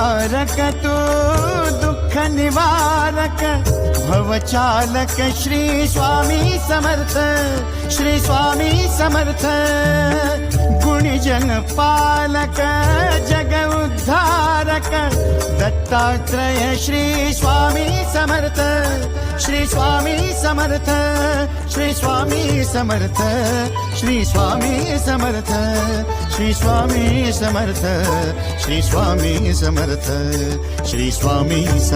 तारक तू दुःख निवारक भवचालक श्री स्वामी समर्थ श्री स्वामी समर्थ गुणीजन पालक जग उद्धारक दत्तात्रय श्री स्वामी समर्थ श्री स्वामी समर्थ श्री स्वामी समर्थ श्री स्वामी समर्थ श्री स्वामी समर्थ श्री स्वामी समर्थ श्री स्वामी समर्थ